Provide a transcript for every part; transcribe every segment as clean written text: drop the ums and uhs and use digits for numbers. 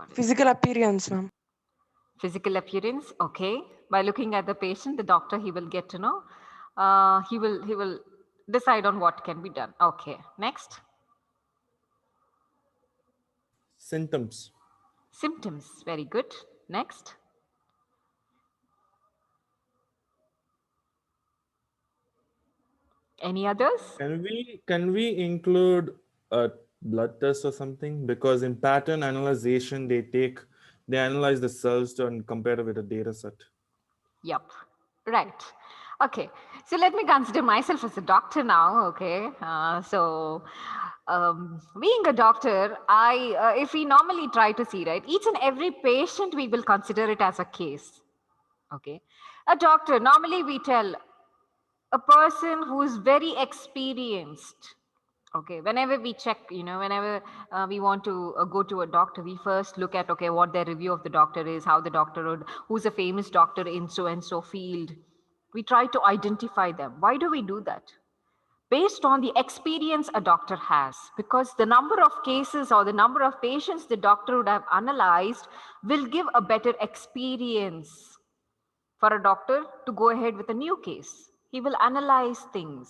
Sorry. Physical appearance, ma'am. Physical appearance, okay. By looking at the patient, the doctor, he will get to know. He will decide on what can be done. Okay, next. Symptoms. Symptoms, very good. Next. Any others? Can we include a blood test or something? Because in pattern analyzation, they analyze the cells and compare it with a data set. Yep, right. Okay, so let me consider myself as a doctor now. Okay, being a doctor, if we normally try to see, right, each and every patient we will consider it as a case. Okay, a doctor, normally we tell a person who is very experienced. Okay, whenever we check, whenever we want to go to a doctor, we first look at, okay, what their review of the doctor is, how the doctor would, who's a famous doctor in so and so field. We try to identify them. Why do we do that? Based on the experience a doctor has, because the number of cases or the number of patients the doctor would have analyzed will give a better experience for a doctor to go ahead with a new case. He will analyze things,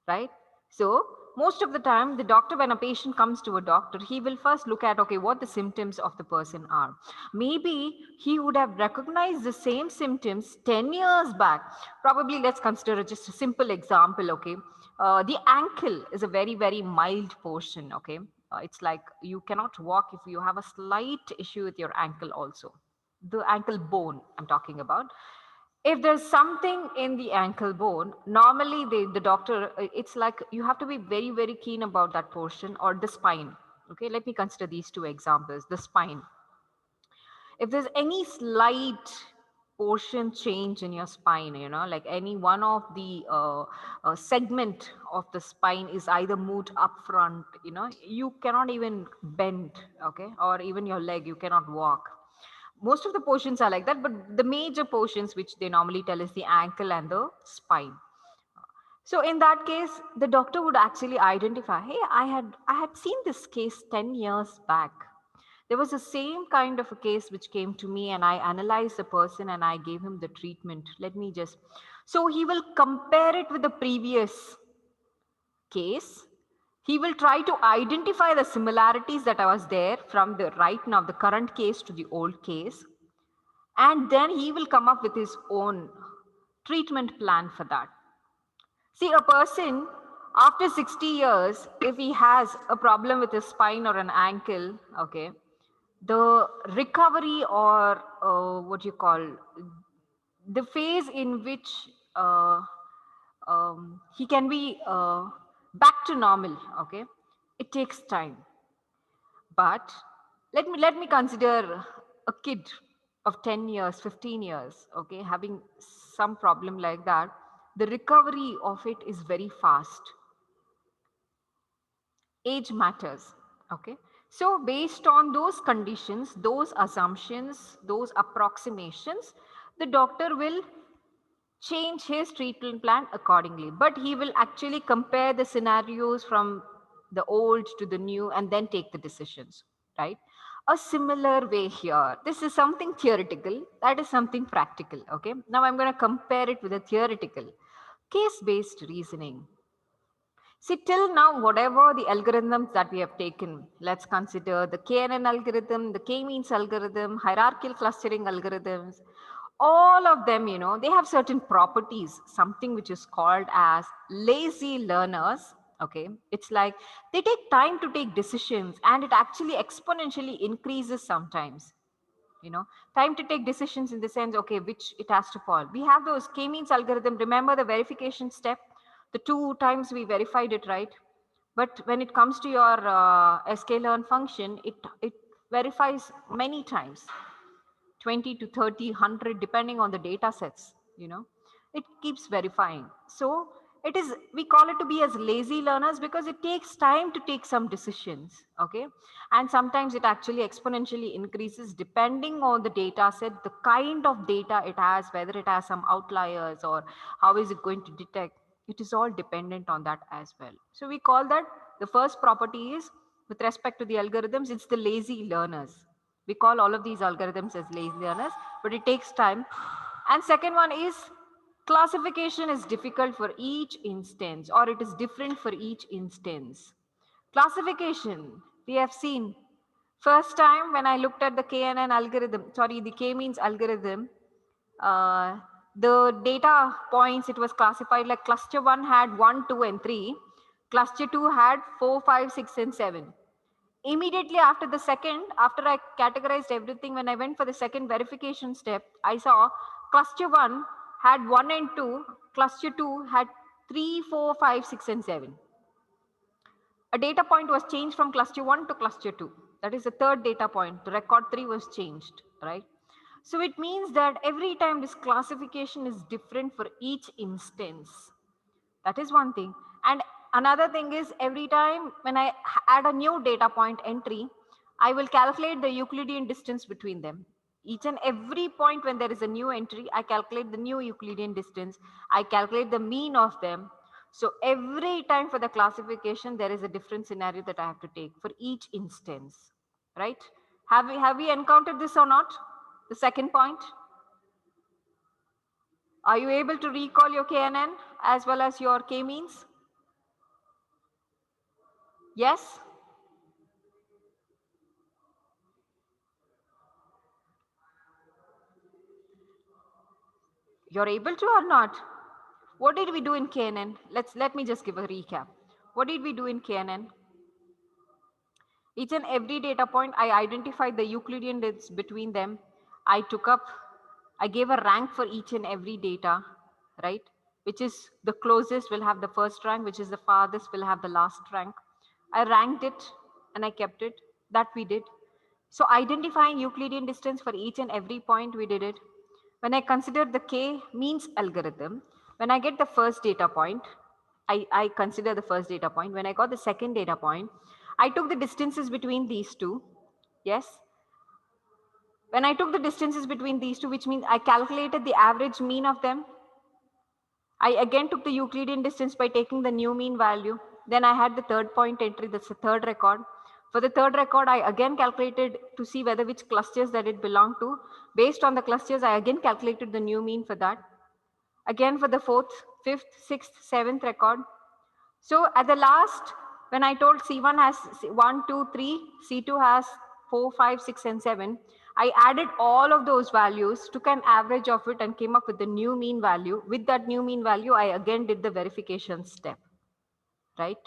right? So most of the time, the doctor, when a patient comes to a doctor, he will first look at, okay, what the symptoms of the person are. Maybe he would have recognized the same symptoms 10 years back. Probably, let's consider just a simple example, okay? The ankle is a very, very mild portion, okay? It's like you cannot walk if you have a slight issue with your ankle also. The ankle bone I'm talking about. If there's something in the ankle bone, normally the doctor, it's like you have to be very, very keen about that portion, or the spine. Okay, let me consider these two examples. The spine. If there's any slight portion change in your spine, like any one of the segment of the spine is either moved up front, you cannot even bend, okay, or even your leg, you cannot walk. Most of the portions are like that, but the major portions which they normally tell is the ankle and the spine. So in that case, the doctor would actually identify, hey, I had seen this case 10 years back. There was the same kind of a case which came to me, and I analyzed the person and I gave him the treatment. So he will compare it with the previous case. He will try to identify the similarities that I was there from the right now, the current case to the old case. And then he will come up with his own treatment plan for that. See, a person after 60 years, if he has a problem with his spine or an ankle, okay, the recovery, or what you call, the phase in which he can be back to normal, okay, it takes time. But let me consider a kid of 10 years, 15 years, okay, having some problem like that. The recovery of it is very fast. Age matters, okay. So based on those conditions, those assumptions, those approximations, the doctor will change his treatment plan accordingly, but he will actually compare the scenarios from the old to the new and then take the decisions, right? A similar way here, this is something theoretical, that is something practical. Okay, now I'm going to compare it with a theoretical case based reasoning. See, till now, whatever the algorithms that we have taken, let's consider the KNN algorithm, the K-means algorithm, hierarchical clustering algorithms, all of them, they have certain properties, something which is called as lazy learners. Okay, it's like they take time to take decisions, and it actually exponentially increases sometimes. Time to take decisions in the sense, okay, which it has to fall. We have those K-means algorithm. Remember the verification step? The 2 times we verified it, right? But when it comes to your sklearn function, it verifies many times, 20 to 30, 100, depending on the data sets. It keeps verifying. So we call it to be as lazy learners because it takes time to take some decisions. Okay, and sometimes it actually exponentially increases depending on the data set, the kind of data it has, whether it has some outliers or how is it going to detect. It is all dependent on that as well. So we call that, the first property is, with respect to the algorithms, it's the lazy learners. We call all of these algorithms as lazy learners, but it takes time. And second one is classification is difficult for each instance, or it is different for each instance. Classification, we have seen first time when I looked at the KNN algorithm, sorry, the k-means algorithm, uh, the data points, it was classified like cluster 1 had 1, 2 and 3, cluster 2 had 4, 5, 6 and 7. Immediately after the second, after I categorized everything, when I went for the second verification step, I saw cluster 1 had 1 and 2, cluster 2 had 3, 4, 5, 6 and 7. A data point was changed from cluster 1 to cluster 2. That is the third data point. The record 3 was changed, right? So it means that every time this classification is different for each instance. That is one thing. And another thing is every time when I add a new data point entry, I will calculate the Euclidean distance between them. Each and every point when there is a new entry, I calculate the new Euclidean distance. I calculate the mean of them. So every time for the classification, there is a different scenario that I have to take for each instance, right? Have we encountered this or not? The second point. Are you able to recall your KNN as well as your k-means? Yes? You're able to or not? What did we do in KNN? Let me just give a recap. What did we do in KNN? Each and every data point, I identified the Euclidean distance between them. I gave a rank for each and every data, right? Which is the closest will have the first rank, which is the farthest will have the last rank. I ranked it and I kept it. That we did. So identifying Euclidean distance for each and every point, we did it. When I consider the k-means algorithm, when I get the first data point, I consider the first data point. When I got the second data point, I took the distances between these two. Yes. When I took the distances between these two, which means I calculated the average mean of them, I again took the Euclidean distance by taking the new mean value. Then I had the third point entry, that's the third record. For the third record, I again calculated to see whether which clusters that it belonged to. Based on the clusters, I again calculated the new mean for that. Again for the fourth, fifth, sixth, seventh record. So at the last, when I told C1 has 1, 2, 3, C2 has 4, 5, 6, and 7, I added all of those values, took an average of it, and came up with the new mean value. With that new mean value, I again did the verification step, right?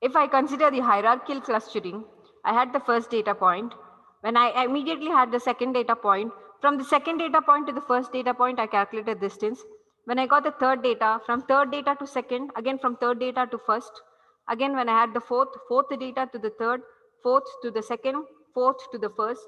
If I consider the hierarchical clustering, I had the first data point. When I immediately had the second data point, from the second data point to the first data point, I calculated distance. When I got the third data, from third data to second, again from third data to first, again when I had the fourth data to the third, fourth to the second, fourth to the first,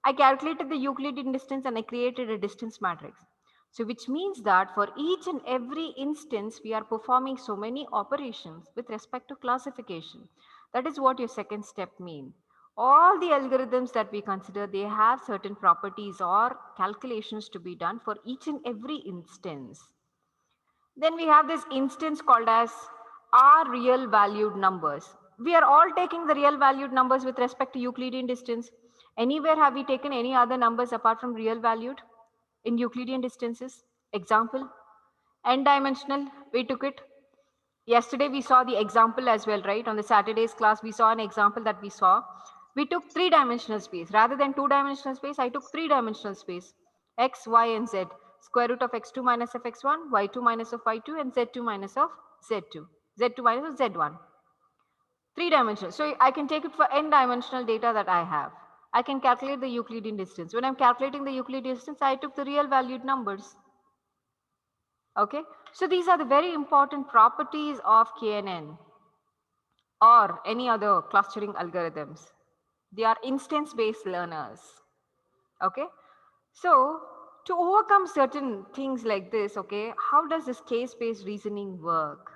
I calculated the Euclidean distance and I created a distance matrix. So which means that for each and every instance, we are performing so many operations with respect to classification. That is what your second step mean. All the algorithms that we consider, they have certain properties or calculations to be done for each and every instance. Then we have this instance called as R real valued numbers. We are all taking the real valued numbers with respect to Euclidean distance. Anywhere have we taken any other numbers apart from real valued in Euclidean distances? Example, n dimensional, we took it. Yesterday we saw the example as well, right? On the Saturday's class, we saw an example that we saw. We took three-dimensional space. Rather than two-dimensional space, I took three-dimensional space. X, Y, and Z. Square root of x2 minus of x1, y2 minus of y2, and z2 minus of z2. Z2 minus of z1. Three-dimensional. So I can take it for n-dimensional data that I have. I can calculate the Euclidean distance. When I'm calculating the Euclidean distance, I took the real valued numbers. Okay, so these are the very important properties of KNN or any other clustering algorithms. They are instance-based learners. Okay, so to overcome certain things like this, okay, how does this case-based reasoning work?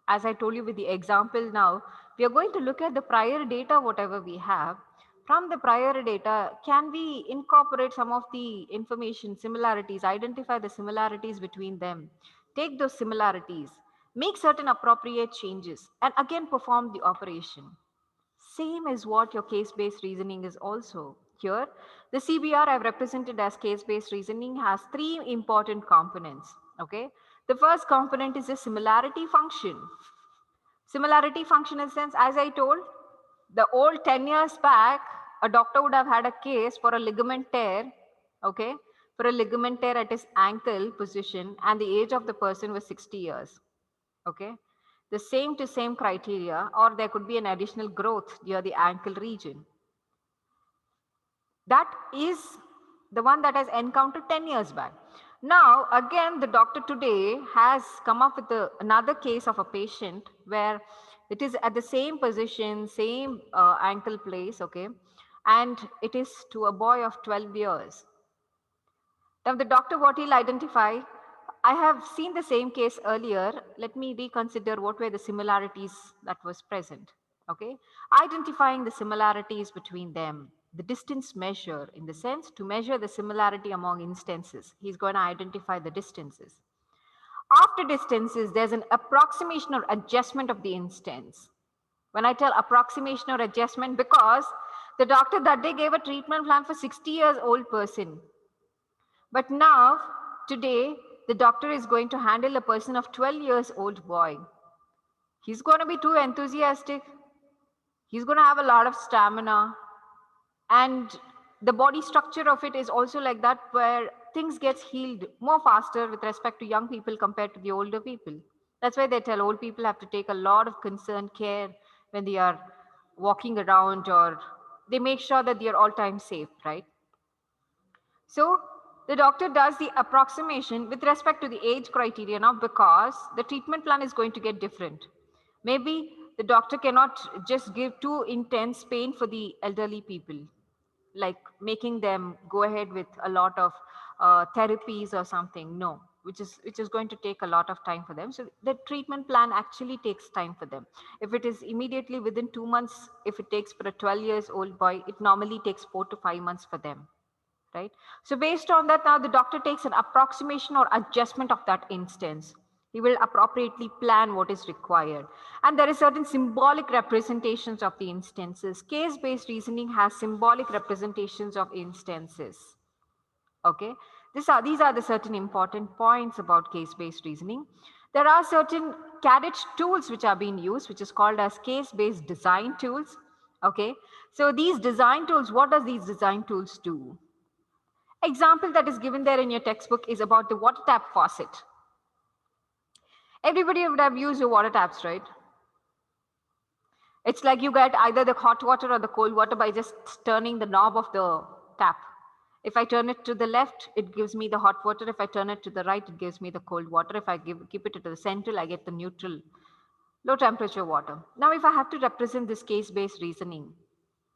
As I told you with the example now, we are going to look at the prior data, whatever we have. From the prior data, can we incorporate some of the information, similarities, identify the similarities between them, take those similarities, make certain appropriate changes, and again perform the operation. Same as what your case-based reasoning is also. Here, the CBR I've represented as case-based reasoning has three important components. Okay, the first component is a similarity function. Similarity function in sense, as I told, the old 10 years back, a doctor would have had a case for a ligament tear, okay, for a ligament tear at his ankle position, and the age of the person was 60 years, okay. The same to same criteria, or there could be an additional growth near the ankle region. That is the one that has encountered 10 years back. Now, again, the doctor today has come up with another case of a patient where it is at the same position, same ankle place, okay, and it is to a boy of 12 years. Now, the doctor, what he'll identify, I have seen the same case earlier. Let me reconsider what were the similarities that was present. Okay, identifying the similarities between them, the distance measure, in the sense to measure the similarity among instances. He's going to identify the distances. After distances, there's an approximation or adjustment of the instance. When I tell approximation or adjustment, because the doctor that day gave a treatment plan for 60 years old person. But now, today, the doctor is going to handle a person of 12 years old boy. He's going to be too enthusiastic. He's going to have a lot of stamina. And the body structure of it is also like that, where things gets healed more faster with respect to young people compared to the older people. That's why they tell old people have to take a lot of concerned care when they are walking around, or they make sure that they are all time safe, right? So the doctor does the approximation with respect to the age criteria now, because the treatment plan is going to get different. Maybe the doctor cannot just give too intense pain for the elderly people, like making them go ahead with a lot of therapies or something. No, which is going to take a lot of time for them. So the treatment plan actually takes time for them. If it is immediately within 2 months, if it takes for a 12 years old boy, it normally takes 4 to 5 months for them, right? So based on that, now the doctor takes an approximation or adjustment of that instance. He will appropriately plan what is required. And there is certain symbolic representations of the instances. Case-based reasoning has symbolic representations of instances. Okay, these are the certain important points about case-based reasoning. There are certain cadet tools which are being used, which is called as case-based design tools. Okay, so these design tools, what does these design tools do? Example that is given there in your textbook is about the water tap faucet. Everybody would have used your water taps, right? It's like you get either the hot water or the cold water by just turning the knob of the tap. If I turn it to the left, it gives me the hot water. If I turn it to the right, it gives me the cold water. If I keep it to the center, I get the neutral, low temperature water. Now, if I have to represent this case-based reasoning,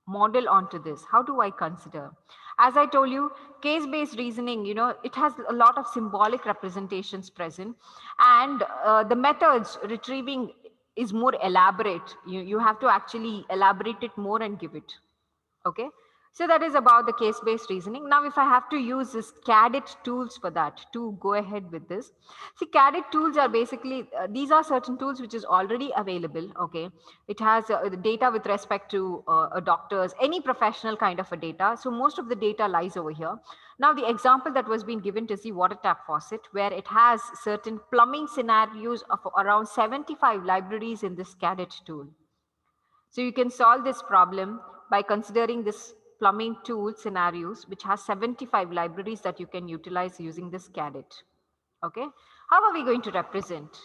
model onto this, how do I consider? As I told you, case-based reasoning, it has a lot of symbolic representations present, and the methods retrieving is more elaborate. You have to actually elaborate it more and give it. Okay, so that is about the case-based reasoning. Now, if I have to use this cadet tools for that to go ahead with this, see, cadet tools are basically these are certain tools which is already available. Okay, it has the data with respect to doctors, any professional kind of a data. So most of the data lies over here. Now, the example that was being given is the water tap faucet, where it has certain plumbing scenarios of around 75 libraries in this cadet tool. So you can solve this problem by considering this plumbing tool scenarios, which has 75 libraries that you can utilize using this cadet. Okay, how are we going to represent?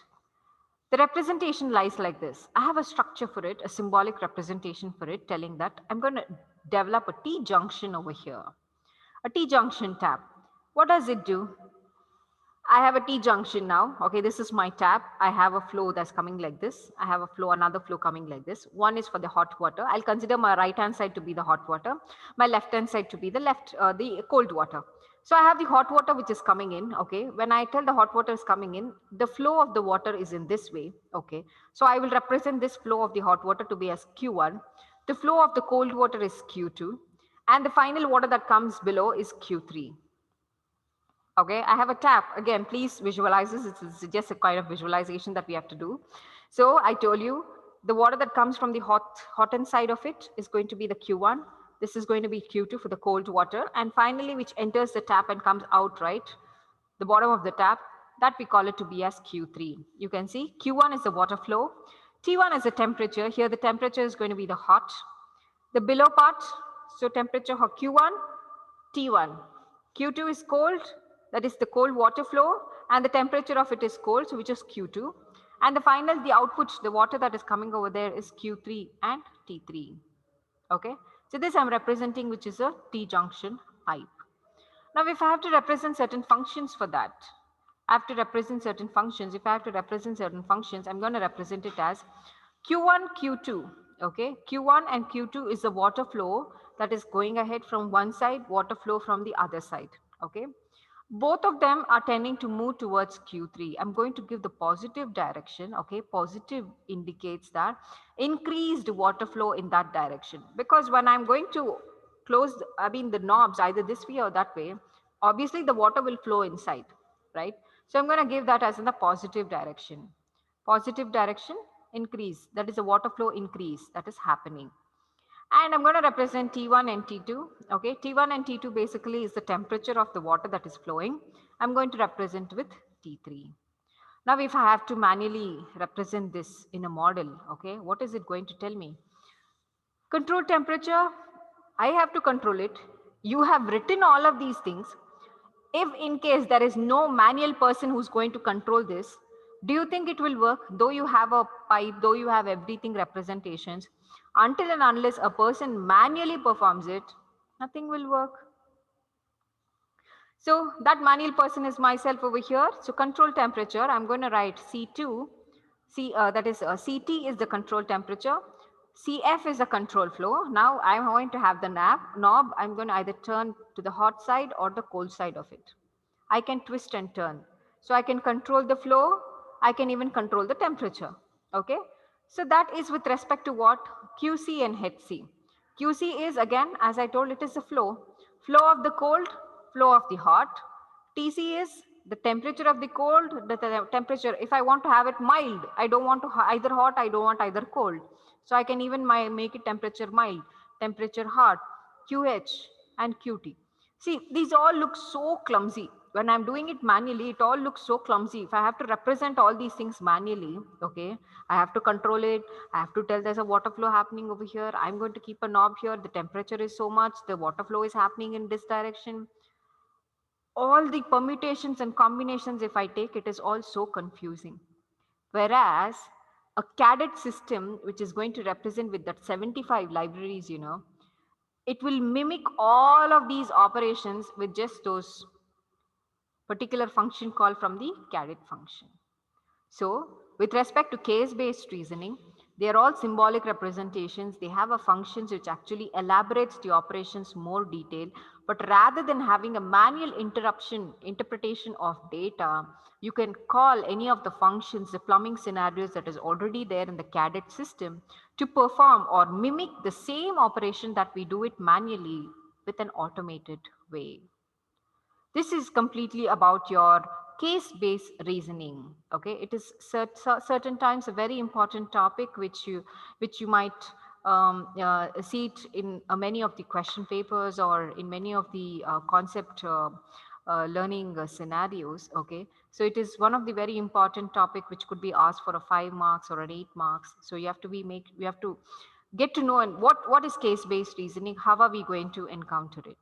The representation lies like this. I have a structure for it, a symbolic representation for it, telling that I'm going to develop a T junction over here. A T junction tap. What does it do? I have a T junction now. Okay, this is my tap. I have a flow that's coming like this. I have a flow, another flow coming like this. One is for the hot water. I'll consider my right hand side to be the hot water, my left hand side to be the cold water. So I have the hot water which is coming in. Okay, when I tell the hot water is coming in, the flow of the water is in this way. Okay, so I will represent this flow of the hot water to be as Q1. The flow of the cold water is Q2, and the final water that comes below is Q3. Okay, I have a tap. Again, please visualize this. It's just a kind of visualization that we have to do. So I told you the water that comes from the hot end side of it is going to be the Q1. This is going to be Q2 for the cold water. And finally, which enters the tap and comes out, right? The bottom of the tap, that we call it to be as Q3. You can see Q1 is the water flow. T1 is the temperature. Here the temperature is going to be the hot. The below part, so temperature for Q1, T1. Q2 is cold, that is the cold water flow, and the temperature of it is cold, so which is Q2. And the final, the output, the water that is coming over there is Q3 and T3. Okay, so this I'm representing, which is a T junction pipe. Now, if I have to represent certain functions for that, I have to represent certain functions. If I have to represent certain functions, I'm going to represent it as Q1, Q2. Okay, Q1 and Q2 is the water flow that is going ahead from one side, water flow from the other side. Okay, both of them are tending to move towards Q3. I'm going to give the positive direction. Okay, positive indicates that increased water flow in that direction, because when I'm going to close, the knobs either this way or that way, obviously the water will flow inside, right? So I'm going to give that as in the positive direction. Positive direction, increase, that is a water flow increase that is happening. And I'm going to represent T1 and T2. Okay, T1 and T2 basically is the temperature of the water that is flowing. I'm going to represent with T3. Now, if I have to manually represent this in a model, okay, what is it going to tell me? Control temperature, I have to control it. You have written all of these things. If in case there is no manual person who's going to control this, do you think it will work? Though you have a pipe, though you have everything representations, until and unless a person manually performs it, nothing will work. So that manual person is myself over here. So control temperature, I'm going to write C2. That is CT is the control temperature. CF is the control flow. Now I'm going to have the knob. I'm going to either turn to the hot side or the cold side of it. I can twist and turn. So I can control the flow. I can even control the temperature. Okay. So that is with respect to what? QC and HC. QC is, again, as I told, it is the flow. Flow of the cold, flow of the hot. TC is the temperature of the cold, the temperature. If I want to have it mild, I don't want to either hot, I don't want either cold. So I can even make it temperature mild, temperature hot, QH and QT. See, these all look so clumsy. When I'm doing it manually, it all looks so clumsy. If I have to represent all these things manually, okay, I have to control it. I have to tell there's a water flow happening over here. I'm going to keep a knob here. The temperature is so much. The water flow is happening in this direction. All the permutations and combinations, if I take, it is all so confusing. Whereas a cadet system, which is going to represent with that 75 libraries, it will mimic all of these operations with just those particular function call from the cadet function. So with respect to case-based reasoning, they are all symbolic representations. They have a functions which actually elaborates the operations more detail. But rather than having a manual interpretation of data, you can call any of the functions, the plumbing scenarios that is already there in the cadet system to perform or mimic the same operation that we do it manually with an automated way. This is completely about your case-based reasoning. Okay, it is certain times a very important topic which you might see it in many of the question papers or in many of the concept learning scenarios. Okay, so it is one of the very important topic which could be asked for a 5 marks or an 8 marks. So you have to get to know and what is case-based reasoning. How are we going to encounter it?